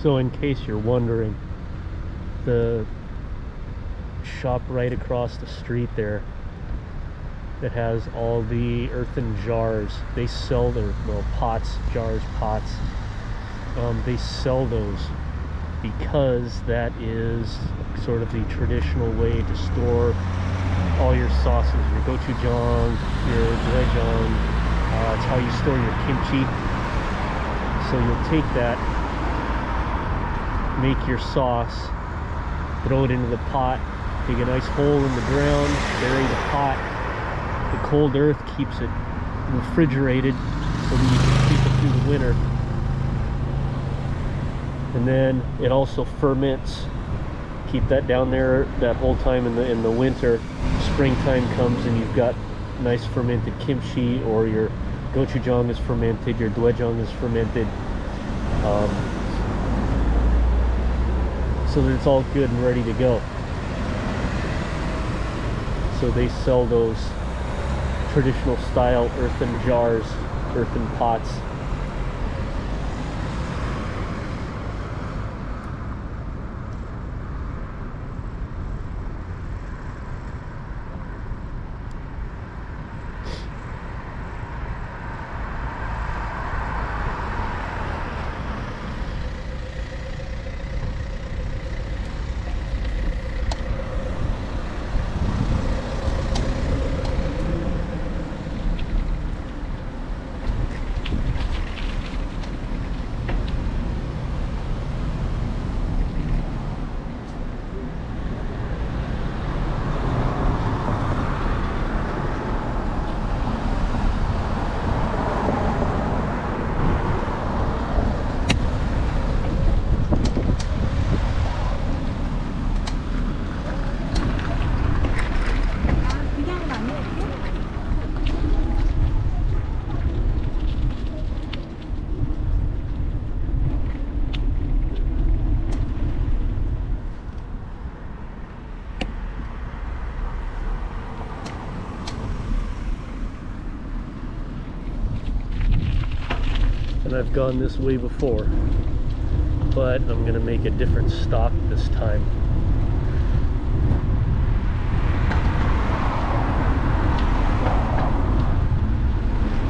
So in case you're wondering, the shop right across the street there that has all the earthen jars, they sell their, well, pots, jars, pots, they sell those because that is sort of the traditional way to store all your sauces, your gochujang, your doenjang. It's how you store your kimchi. So you'll take that, make your sauce, throw it into the pot, dig a nice hole in the ground, bury the pot. The cold earth keeps it refrigerated so that you can keep it through the winter. And then it also ferments. Keep that down there that whole time in the winter. Springtime comes and you've got nice fermented kimchi, or your gochujang is fermented, your doenjang is fermented, so that it's all good and ready to go. So they sell those traditional style earthen jars, earthen pots. And I've gone this way before, but I'm gonna make a different stop this time.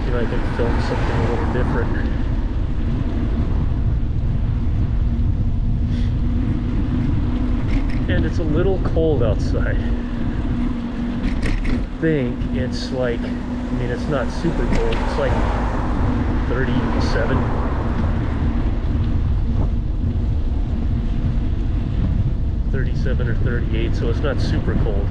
See if I can film something a little different. And it's a little cold outside. I think it's like, I mean, it's not super cold, it's like 37. Or 38, so it's not super cold.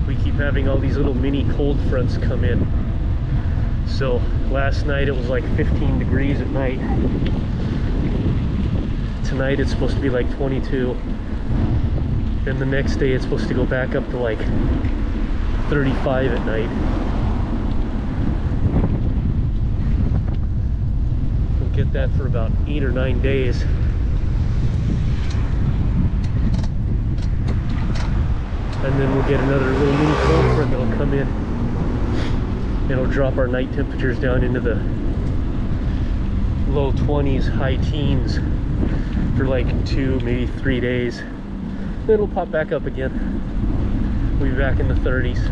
We keep having all these little mini cold fronts come in. So last night it was like 15 degrees at night. Tonight it's supposed to be like 22. Then the next day it's supposed to go back up to like 35 at night. We'll get that for about 8 or 9 days. And then we'll get another little mini cold front that'll come in. It'll drop our night temperatures down into the low 20s, high teens for like 2, maybe 3 days. Then it'll pop back up again. We'll be back in the 30s.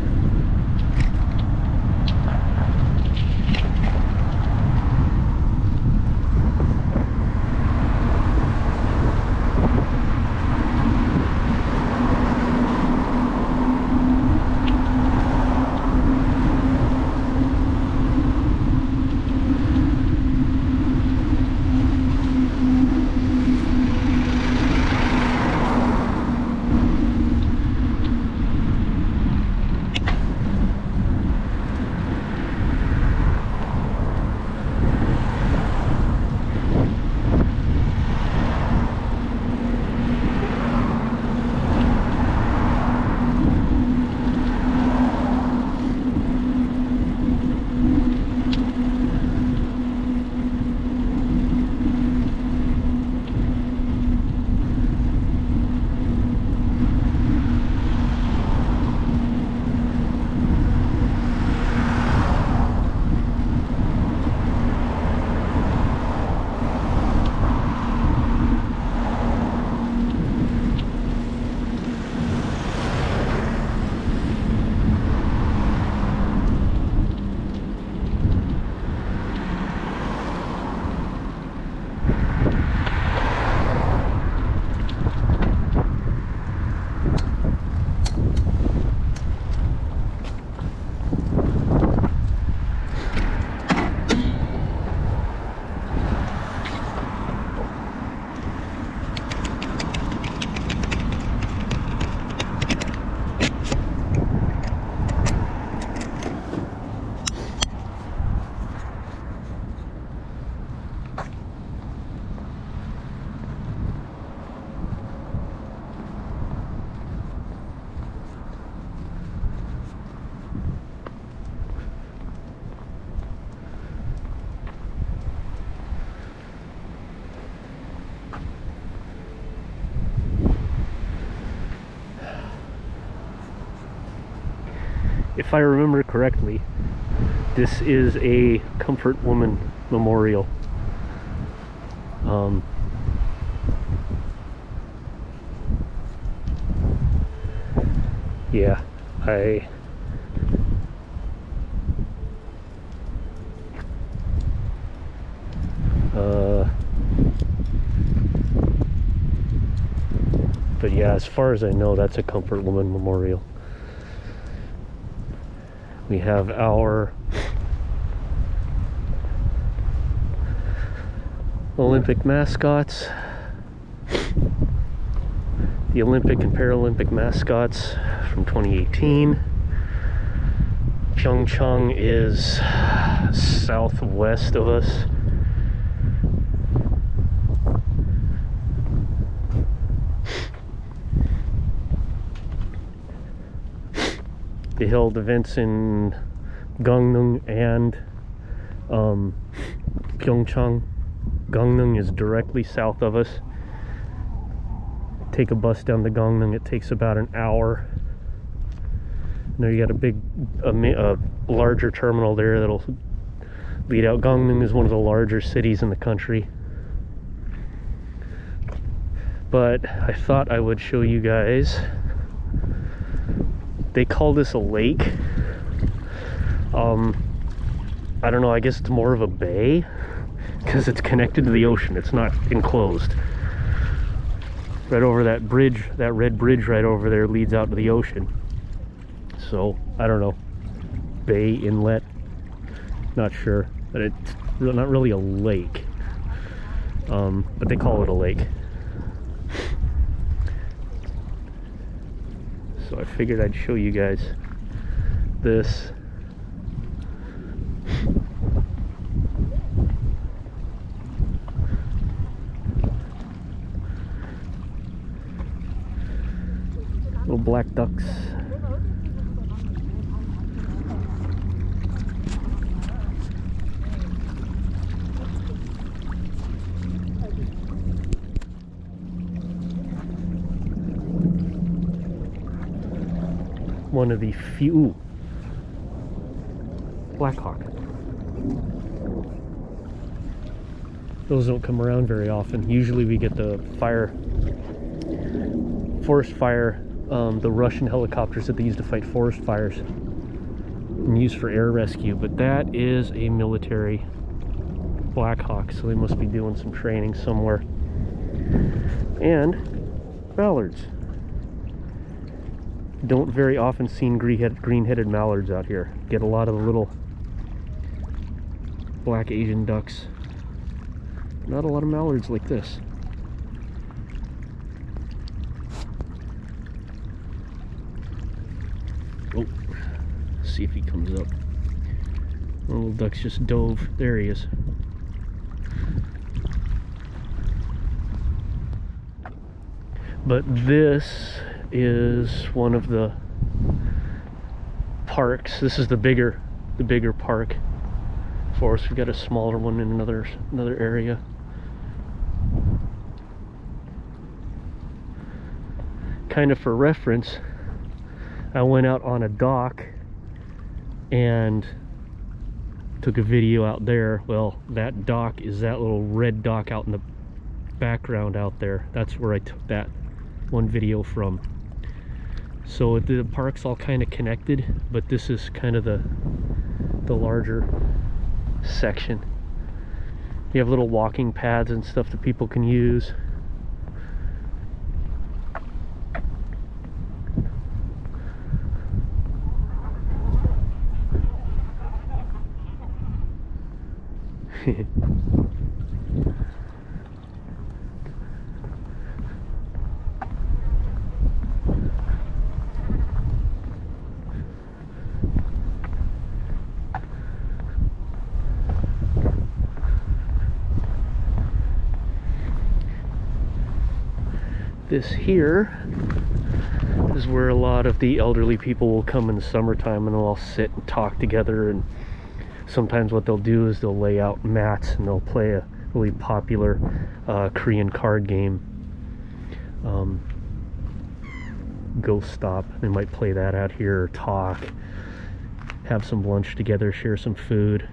if I remember correctly, this is a Comfort Woman memorial. Yeah, but yeah, as far as I know, that's a Comfort Woman memorial. We have our Olympic mascots, the Olympic and Paralympic mascots from 2018. Pyeongchang is southwest of us. They held events in Gangneung and Pyeongchang. Gangneung is directly south of us. Take a bus down to Gangneung, it takes about an hour. There you got a larger terminal there that'll lead out. Gangneung is one of the larger cities in the country. But I thought I would show you guys. They call this a lake. I don't know, I guess it's more of a bay because it's connected to the ocean. It's not enclosed. Right over that bridge, that red bridge right over there leads out to the ocean. So, I don't know. Bay, inlet, not sure. But it's not really a lake. But they call it a lake. So I figured I'd show you guys this. Little black ducks. One of the few. Blackhawk. Those don't come around very often. Usually we get the forest fire, the Russian helicopters that they use to fight forest fires and use for air rescue. But that is a military Blackhawk, so they must be doing some training somewhere. And mallards. Don't very often see green-headed mallards out here. Get a lot of the little black Asian ducks. Not a lot of mallards like this. Oh, see if he comes up. The little duck's just dove. There he is. But this is one of the parks. This is the bigger park for us. We've got a smaller one in another area. Kind of for reference, I went out on a dock and took a video out there. Well, that dock is that little red dock out in the background out there. That's where I took that one video from. So the park's all kind of connected, but this is kind of the larger section. You have little walking paths and stuff that people can use. This here is where a lot of the elderly people will come in the summertime, and they'll all sit and talk together. And sometimes what they'll do is they'll lay out mats and they'll play a really popular Korean card game, Ghost Stop. They might play that out here or talk. have some lunch together, share some food.